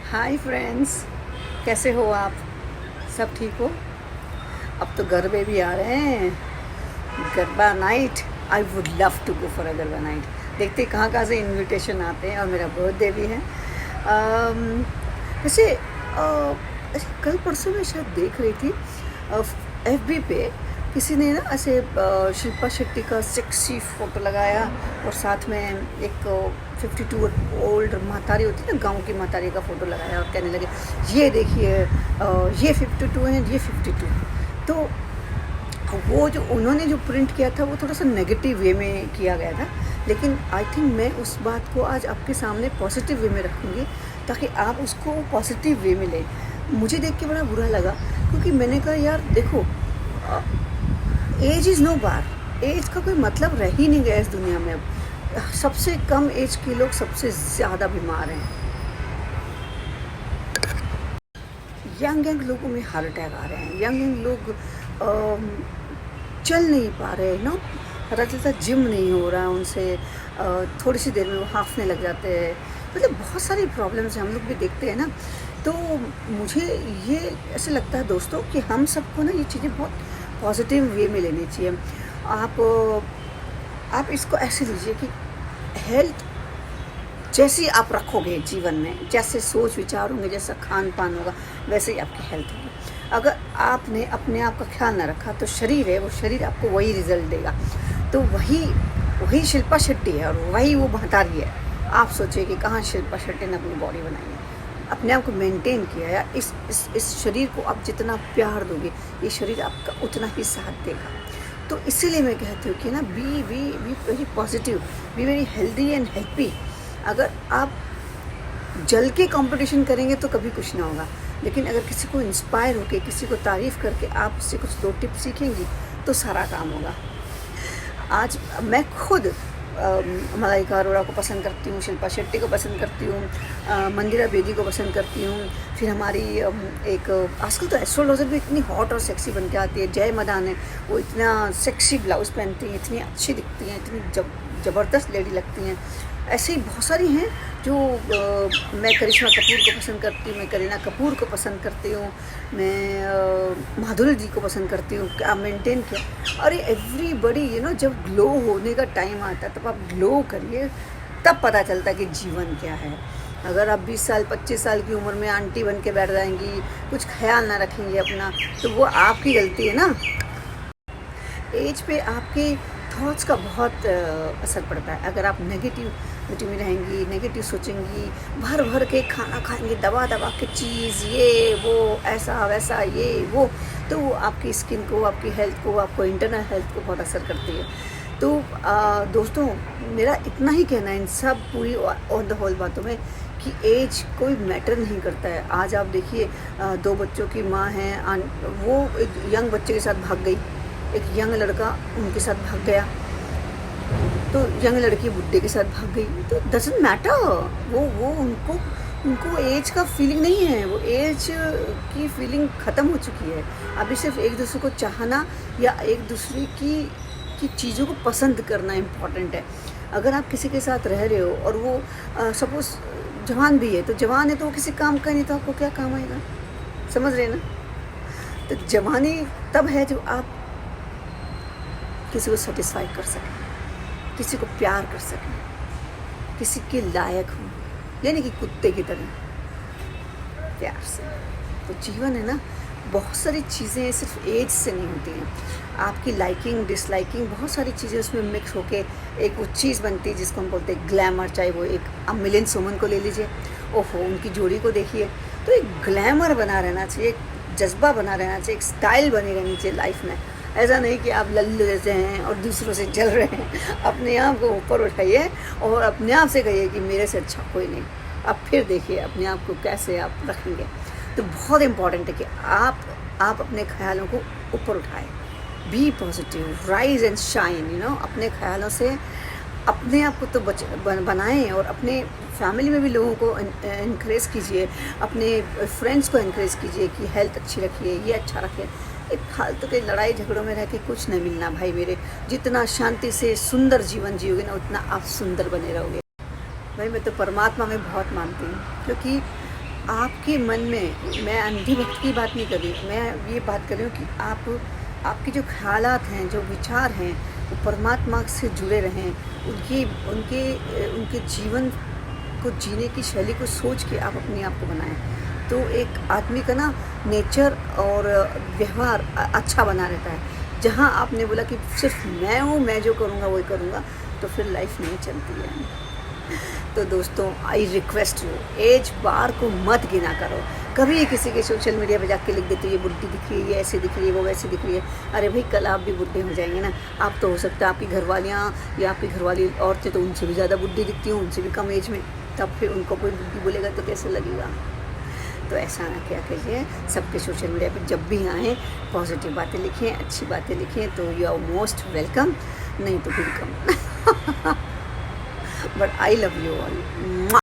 Hi friends, कैसे हो आप? सब ठीक हो? अब तो गरबे भी आ रहे हैं। Garba night, I would love to go for a garba night. देखते कहाँ कहाँ से इनविटेशन आते हैं, और मेरा बर्थडे भी है। वैसे कल परसों में शायद देख रही थी FB पे, किसी ने ना ऐसे शिल्पा शेट्टी का सेक्सी फ़ोटो लगाया, और साथ में एक 52 ओल्ड महतारी होती है ना, गांव की महतारी का फ़ोटो लगाया, और कहने लगे ये देखिए ये 52 हैं, ये 52। तो वो जो उन्होंने जो प्रिंट किया था वो थोड़ा सा नेगेटिव वे में किया गया था, लेकिन आई थिंक मैं उस बात को आज आपके सामने पॉजिटिव वे में रखूँगी, ताकि आप उसको पॉजिटिव वे में लें। मुझे देख के बड़ा बुरा लगा, क्योंकि मैंने कहा यार देखो, एज इज़ नो बार। एज का कोई मतलब रह ही नहीं गया इस दुनिया में। अब सबसे कम एज के लोग सबसे ज़्यादा बीमार हैं। यंग यंग लोगों में हार्ट अटैक आ रहे हैं, यंग यंग लोग चल नहीं पा रहे ना, पता चलता जिम नहीं हो रहा है उनसे, थोड़ी सी देर में वो हाँफने लग जाते हैं। मतलब बहुत सारी प्रॉब्लम्स हैं, हम लोग भी देखते हैं ना। तो मुझे ये ऐसे लगता है दोस्तों कि हम सबको ना ये चीज़ें बहुत पॉजिटिव वे में लेनी चाहिए। आप इसको ऐसे लीजिए कि हेल्थ जैसी आप रखोगे जीवन में, जैसे सोच विचार होंगे, जैसा खान पान होगा, वैसे ही आपकी हेल्थ होगी। अगर आपने अपने आप का ख्याल ना रखा तो शरीर है, वो शरीर आपको वही रिजल्ट देगा। तो वही शिल्पा शेट्टी है, और वही वो महतारी है। आप सोचिए कि कहाँ शिल्पा शेट्टी ने अपनी बॉडी बनाई है, अपने आप को मेंटेन किया है। इस शरीर को आप जितना प्यार दोगे, ये शरीर आपका उतना ही साथ देगा। तो इसीलिए मैं कहती हूँ कि ना be very positive, be very healthy and happy. अगर आप जल के कंपटीशन करेंगे तो कभी कुछ ना होगा, लेकिन अगर किसी को इंस्पायर होके, किसी को तारीफ़ करके आप उससे कुछ 2 टिप्स सीखेंगी तो सारा काम होगा। आज मैं खुद मलाइका अरोड़ा को पसंद करती हूँ, शिल्पा शेट्टी को पसंद करती हूँ, मंदिरा बेदी को पसंद करती हूँ। फिर हमारी एक आजकल तो एस्ट्रोलॉजर भी इतनी हॉट और सेक्सी बन के आती है, जय मदान है। वो इतना सेक्सी ब्लाउज़ पहनती हैं, इतनी अच्छी दिखती हैं, इतनी ज़बरदस्त लेडी लगती हैं। ऐसे ही बहुत सारी हैं जो मैं करिश्मा कपूर को पसंद करती हूँ, मैं करीना कपूर को पसंद करती हूँ, मैं माधुरी जी को पसंद करती हूँ। क्या मेंटेन किया! अरे एवरीबडी जब ग्लो होने का टाइम आता है तब आप ग्लो करिए, तब पता चलता है कि जीवन क्या है। अगर आप 20 साल 25 साल की उम्र में आंटी बन के बैठ जाएंगी, कुछ ख्याल ना रखेंगी अपना, तो वो आपकी गलती है ना। एज पे आपके थॉट्स का बहुत असर पड़ता है। अगर आप नेगेटिविटी में रहेंगी, नेगेटिव सोचेंगी, भर भर के खाना खाएंगी, दबा दबा के चीज़, ये वो ऐसा वैसा ये वो, तो वो आपकी स्किन को, आपकी हेल्थ को, आपको इंटरनल हेल्थ को बहुत असर करती है। तो दोस्तों, मेरा इतना ही कहना है इन सब पूरी ऑन द होल बातों में, कि एज कोई मैटर नहीं करता है। आज आप देखिए, 2 बच्चों की माँ हैं, वो एक यंग बच्चे के साथ भाग गई, एक यंग लड़का उनके साथ भाग गया, तो यंग लड़की बुड्ढे के साथ भाग गई। तो डजंट मैटर, वो उनको एज का फीलिंग नहीं है, वो एज की फीलिंग ख़त्म हो चुकी है। अभी सिर्फ एक दूसरे को चाहना या एक दूसरे की चीज़ों को पसंद करना इम्पॉर्टेंट है। अगर आप किसी के साथ रह रहे हो और वो सपोज़ जवान भी है, तो जवान है तो वो किसी काम का नहीं, तो आपको क्या काम आएगा? समझ रहे ना? तो जवानी तब है जब आप किसी को सेटिस्फाई कर सकें, किसी को प्यार कर सकें, किसी के लायक हों, यानी कि कुत्ते की तरह प्यार से। तो जीवन है ना, बहुत सारी चीज़ें सिर्फ एज से नहीं होती हैं। आपकी लाइकिंग डिसलाइकिंग, बहुत सारी चीज़ें उसमें मिक्स होके एक वो चीज़ बनती है जिसको हम बोलते हैं ग्लैमर। चाहे वो एक मिलिंद सोमन को ले लीजिए, ओहो उनकी जोड़ी को देखिए, तो एक ग्लैमर बना रहना चाहिए, एक जज्बा बना रहना चाहिए, एक स्टाइल बनी रहनी चाहिए लाइफ में। ऐसा नहीं कि आप लल्लू जैसे हैं और दूसरों से जल रहे हैं। अपने आप को ऊपर उठाइए और अपने आप से कहिए कि मेरे से अच्छा कोई नहीं। अब फिर देखिए अपने आप को कैसे आप रखेंगे। तो बहुत इम्पॉर्टेंट है कि आप अपने ख्यालों को ऊपर उठाएं, be positive, rise and shine. अपने ख्यालों से अपने आप को तो बनाएं, और अपने फैमिली में भी लोगों को इनक्रेज कीजिए, अपने फ्रेंड्स को इनक्रेज कीजिए कि हेल्थ अच्छी रखिए, ये अच्छा रखिए। एक फालतू के लड़ाई झगड़ों में रह के कुछ नहीं मिलना भाई मेरे। जितना शांति से सुंदर जीवन जियोगे ना, उतना आप सुंदर बने रहोगे। भाई मैं तो परमात्मा में बहुत मानती हूँ, क्योंकि आपके मन में, मैं अंधी भक्त की बात नहीं कर रही, मैं ये बात कर रही हूँ कि आपके जो ख्यालात हैं, जो विचार हैं, वो परमात्मा से जुड़े रहें। उनकी उनके उनके जीवन को जीने की शैली को सोच के आप अपने आप को बनाएं। तो एक आदमी का ना नेचर और व्यवहार अच्छा बना रहता है। जहाँ आपने बोला कि सिर्फ मैं हूँ, मैं जो करूँगा वही करूँगा, तो फिर लाइफ नहीं चलती है। तो दोस्तों, आई रिक्वेस्ट यू, एज बार को मत गिना करो। कभी किसी के सोशल मीडिया पे जाके लिख देते हो ये बुढ़ी दिख रही है, ये ऐसी दिख रही है, वो वैसी दिख रही है। अरे भाई, कल आप भी बुढ़े हो जाएंगे ना। आप तो हो सकता है आपकी घरवालियाँ या आपकी घरवाली औरतें तो उनसे भी ज़्यादा बुढ़ी दिखती हैं, उनसे भी कम एज में, तब फिर उनको कोई बुढ़ी बोलेगा तो कैसे लगेगा। तो ऐसा ना क्या कीजिए, सबके सोशल मीडिया पे जब भी आएँ पॉजिटिव बातें लिखें, अच्छी बातें लिखें, तो यू आर मोस्ट वेलकम, नहीं तो welcome. But I love you all.